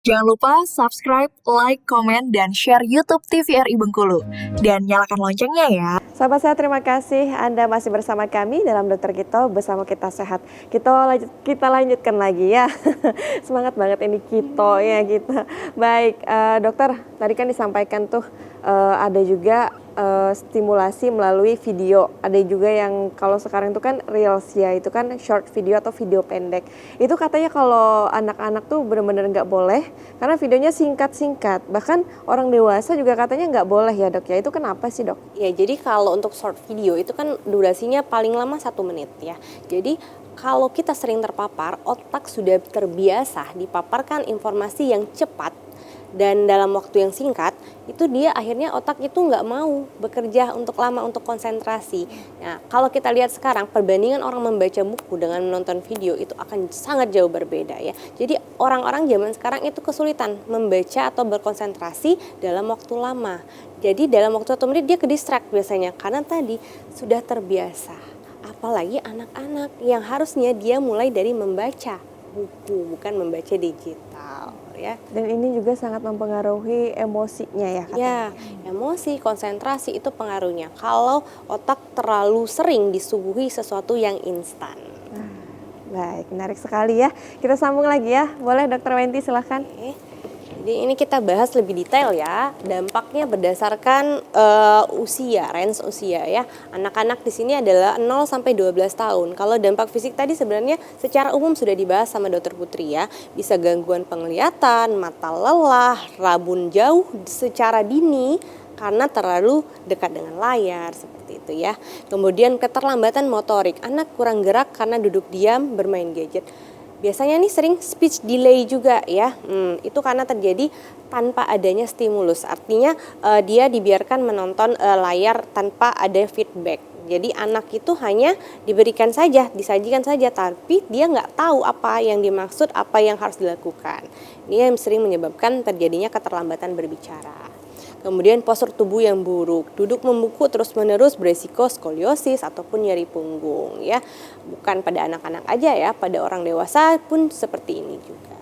Jangan lupa subscribe, like, komen, dan share YouTube TVRI Bengkulu. Dan nyalakan loncengnya ya. Sahabat sehat, terima kasih Anda masih bersama kami dalam Dokter Kito, bersama kita sehat. Kita lanjutkan lagi ya. Semangat banget ini Kitonya kita. Baik, dokter, tadi kan disampaikan tuh ada juga stimulasi melalui video. Ada juga yang kalau sekarang itu kan Reels ya, itu kan short video atau video pendek. Itu katanya kalau anak-anak tuh benar-benar nggak boleh karena videonya singkat-singkat. Bahkan orang dewasa juga katanya nggak boleh ya dok ya. Itu kenapa sih dok? Ya, jadi kalau untuk short video itu kan durasinya paling lama 1 menit ya. Jadi kalau kita sering terpapar, otak sudah terbiasa dipaparkan informasi yang cepat dan dalam waktu yang singkat, itu dia akhirnya otak itu nggak mau bekerja untuk lama, untuk konsentrasi. Nah, kalau kita lihat sekarang perbandingan orang membaca buku dengan menonton video itu akan sangat jauh berbeda ya. Jadi orang-orang zaman sekarang itu kesulitan membaca atau berkonsentrasi dalam waktu lama. Jadi dalam waktu 1 menit dia ke-distract biasanya karena tadi sudah terbiasa. Apalagi anak-anak yang harusnya dia mulai dari membaca buku, bukan membaca digital ya. Dan ini juga sangat mempengaruhi emosinya ya katanya. Ya, emosi, konsentrasi itu pengaruhnya. Kalau otak terlalu sering disuguhi sesuatu yang instan. Baik, menarik sekali ya. Kita sambung lagi ya. Boleh Dokter Wenti silahkan. Oke. Jadi ini kita bahas lebih detail ya. Dampaknya berdasarkan usia, range usia ya. Anak-anak di sini adalah 0 sampai 12 tahun. Kalau dampak fisik tadi sebenarnya secara umum sudah dibahas sama Dokter Putri ya. Bisa gangguan penglihatan, mata lelah, rabun jauh secara dini karena terlalu dekat dengan layar seperti itu ya. Kemudian keterlambatan motorik, anak kurang gerak karena duduk diam bermain gadget. Biasanya nih sering speech delay juga ya, itu karena terjadi tanpa adanya stimulus. Artinya dia dibiarkan menonton layar tanpa ada feedback. Jadi anak itu hanya diberikan saja, disajikan saja, tapi dia nggak tahu apa yang dimaksud, apa yang harus dilakukan. Ini yang sering menyebabkan terjadinya keterlambatan berbicara. Kemudian postur tubuh yang buruk, duduk membungkuk terus-menerus beresiko skoliosis ataupun nyeri punggung ya. Bukan pada anak-anak aja ya, pada orang dewasa pun seperti ini juga.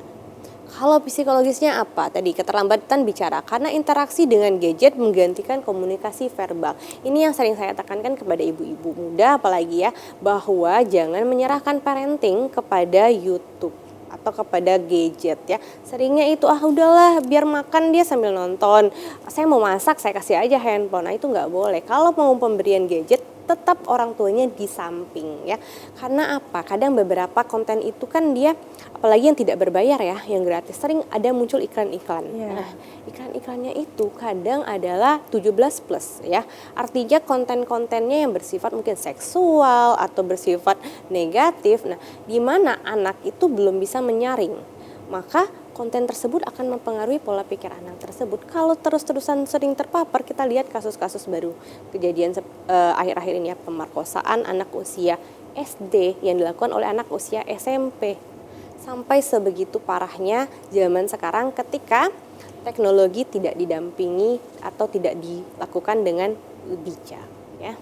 Kalau psikologisnya apa? Tadi keterlambatan bicara karena interaksi dengan gadget menggantikan komunikasi verbal. Ini yang sering saya tekankan kepada ibu-ibu muda apalagi ya, bahwa jangan menyerahkan parenting kepada YouTube atau kepada gadget ya. Seringnya itu udahlah biar makan dia sambil nonton. Saya mau masak saya kasih aja handphone. Nah, itu nggak boleh. Kalau mau pemberian gadget tetap orang tuanya di samping ya. Karena apa? Kadang beberapa konten itu kan dia apalagi yang tidak berbayar ya, yang gratis sering ada muncul iklan-iklan. Yeah. Nah, iklan-iklannya itu kadang adalah 17 plus ya. Artinya konten-kontennya yang bersifat mungkin seksual atau bersifat negatif. Nah, di mana anak itu belum bisa menyaring. Maka konten tersebut akan mempengaruhi pola pikir anak tersebut. Kalau terus-terusan sering terpapar, kita lihat kasus-kasus baru kejadian akhir-akhir ini ya, pemerkosaan anak usia SD yang dilakukan oleh anak usia SMP. Sampai sebegitu parahnya zaman sekarang ketika teknologi tidak didampingi atau tidak dilakukan dengan bijak ya.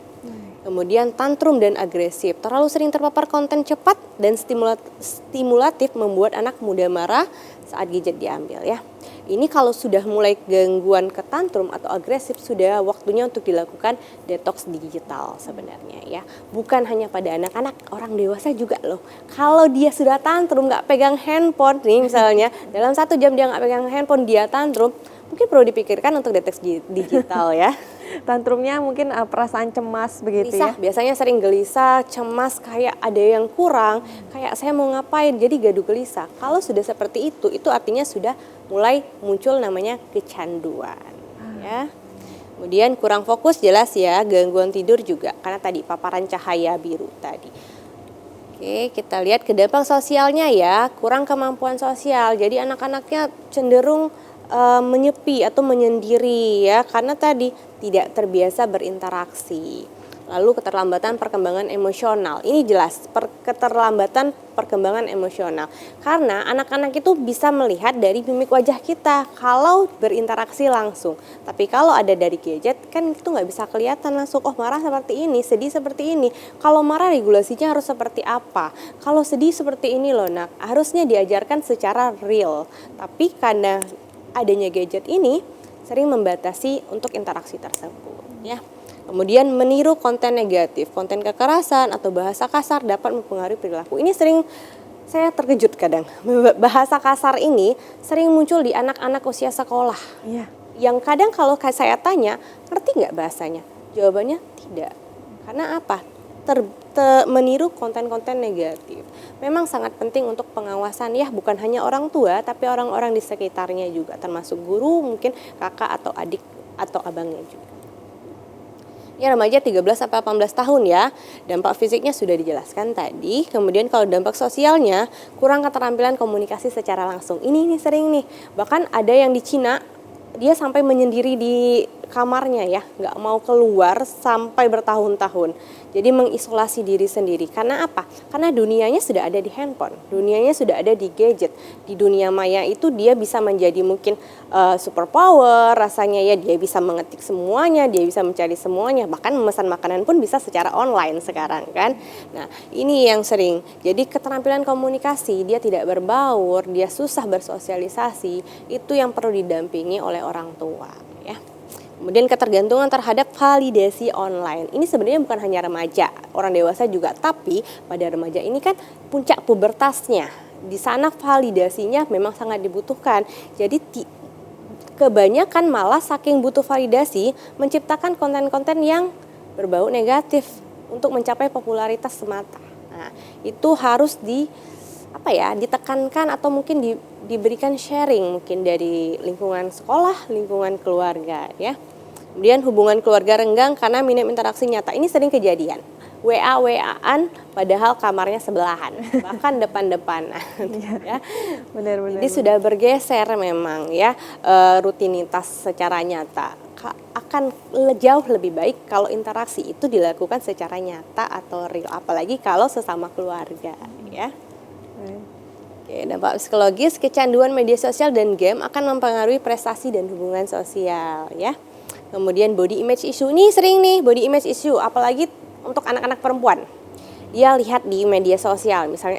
Kemudian tantrum dan agresif, terlalu sering terpapar konten cepat dan stimulatif membuat anak mudah marah saat gadget diambil ya. Ini kalau sudah mulai gangguan ke tantrum atau agresif sudah waktunya untuk dilakukan detox digital sebenarnya ya. Bukan hanya pada anak-anak, orang dewasa juga loh. Kalau dia sudah tantrum nggak pegang handphone nih misalnya, dalam 1 jam dia nggak pegang handphone dia tantrum, mungkin perlu dipikirkan untuk detox digital ya. Tantrumnya mungkin perasaan cemas begitu Gelisah, ya. biasanya sering gelisah, cemas, kayak ada yang kurang, kayak saya mau ngapain, jadi gaduh gelisah. Kalau sudah seperti itu artinya sudah mulai muncul namanya kecanduan ya. Kemudian kurang fokus jelas ya, gangguan tidur juga karena tadi paparan cahaya biru tadi. Oke, kita lihat ke dampak sosialnya ya, kurang kemampuan sosial. Jadi anak-anaknya cenderung menyepi atau menyendiri ya karena tadi tidak terbiasa berinteraksi. Lalu keterlambatan perkembangan emosional. Ini jelas, keterlambatan perkembangan emosional. Karena anak-anak itu bisa melihat dari mimik wajah kita kalau berinteraksi langsung. Tapi kalau ada dari gadget kan itu nggak bisa kelihatan langsung, oh marah seperti ini, sedih seperti ini. Kalau marah regulasinya harus seperti apa? Kalau sedih seperti ini loh nak, harusnya diajarkan secara real. Tapi karena adanya gadget ini sering membatasi untuk interaksi tersebut ya. Kemudian meniru konten negatif, konten kekerasan atau bahasa kasar dapat mempengaruhi perilaku. Ini sering saya terkejut kadang. Bahasa kasar ini sering muncul di anak-anak usia sekolah. Iya. Yang kadang kalau saya tanya, ngerti nggak bahasanya? Jawabannya tidak. Karena apa? Meniru konten-konten negatif. Memang sangat penting untuk pengawasan ya, bukan hanya orang tua, tapi orang-orang di sekitarnya juga, termasuk guru, mungkin kakak atau adik atau abangnya juga. Ya remaja 13-18 tahun ya, dampak fisiknya sudah dijelaskan tadi. Kemudian kalau dampak sosialnya, kurang keterampilan komunikasi secara langsung. Ini sering nih, bahkan ada yang di Cina, dia sampai menyendiri di kamarnya ya, nggak mau keluar sampai bertahun-tahun. Jadi mengisolasi diri sendiri. Karena apa? Karena dunianya sudah ada di handphone, dunianya sudah ada di gadget. Di dunia maya itu dia bisa menjadi mungkin superpower, rasanya ya dia bisa mengetik semuanya, dia bisa mencari semuanya. Bahkan memesan makanan pun bisa secara online sekarang kan. Nah ini yang sering. Jadi keterampilan komunikasi, dia tidak berbaur, dia susah bersosialisasi, itu yang perlu didampingi oleh orang tua ya. Kemudian ketergantungan terhadap validasi online. Ini sebenarnya bukan hanya remaja, orang dewasa juga. Tapi pada remaja ini kan puncak pubertasnya. Di sana validasinya memang sangat dibutuhkan. Jadi kebanyakan malah saking butuh validasi menciptakan konten-konten yang berbau negatif untuk mencapai popularitas semata. Nah, itu harus ditekankan atau mungkin diberikan sharing mungkin dari lingkungan sekolah, lingkungan keluarga ya. Kemudian hubungan keluarga renggang karena minim interaksi nyata. Ini sering kejadian. WA-WA-an padahal kamarnya sebelahan, bahkan depan-depanan ya. Benar-benar. Jadi sudah bergeser memang ya rutinitas secara nyata. Akan jauh lebih baik kalau interaksi itu dilakukan secara nyata atau real, apalagi kalau sesama keluarga ya. Oke, dampak psikologis, kecanduan media sosial dan game akan mempengaruhi prestasi dan hubungan sosial ya. Kemudian body image issue, ini sering nih body image issue, apalagi untuk anak-anak perempuan. Dia lihat di media sosial, misalnya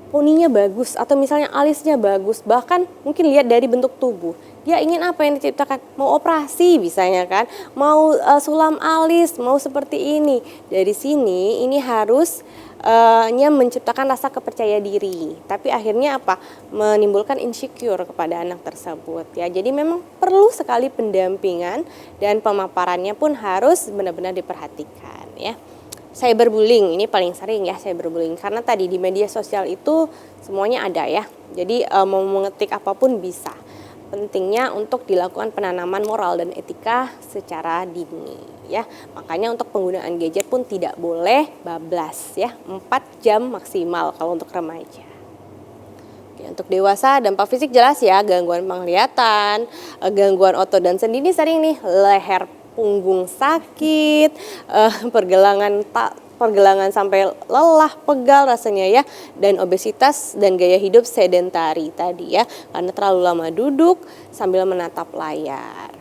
poninya bagus atau misalnya alisnya bagus, bahkan mungkin lihat dari bentuk tubuh. Dia ingin apa yang diciptakan? Mau operasi misalnya kan, mau sulam alis, mau seperti ini. Dari sini ini harus menciptakan rasa kepercaya diri, tapi akhirnya apa? Menimbulkan insecure kepada anak tersebut ya. Jadi memang perlu sekali pendampingan dan pemaparannya pun harus benar-benar diperhatikan ya. Cyberbullying ini paling sering ya, cyberbullying karena tadi di media sosial itu semuanya ada ya. Jadi mau mengetik apapun bisa. Pentingnya untuk dilakukan penanaman moral dan etika secara dini ya. Makanya untuk penggunaan gadget pun tidak boleh bablas ya, 4 jam maksimal kalau untuk remaja. Oke, untuk dewasa dampak fisik jelas ya, gangguan penglihatan, gangguan otot dan sendi ini sering nih, leher punggung sakit, pergelangan sampai lelah, pegal rasanya ya, dan obesitas dan gaya hidup sedentari tadi ya, karena terlalu lama duduk sambil menatap layar.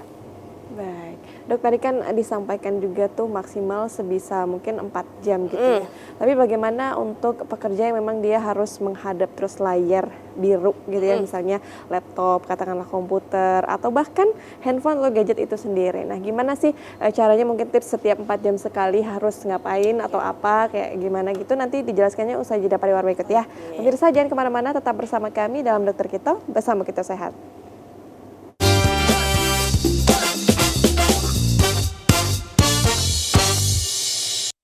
Baik, dok tadi kan disampaikan juga tuh maksimal sebisa mungkin 4 jam gitu ya. Tapi bagaimana untuk pekerja yang memang dia harus menghadap terus layar biru gitu ya, misalnya laptop, katakanlah komputer, atau bahkan handphone atau gadget itu sendiri. Nah gimana sih caranya, mungkin tips setiap 4 jam sekali harus ngapain atau apa, kayak gimana gitu, nanti dijelaskannya usai jeda pariwara berikut ya. Pemirsa jangan kemana-mana, tetap bersama kami dalam Dokter Kito, bersama kita sehat.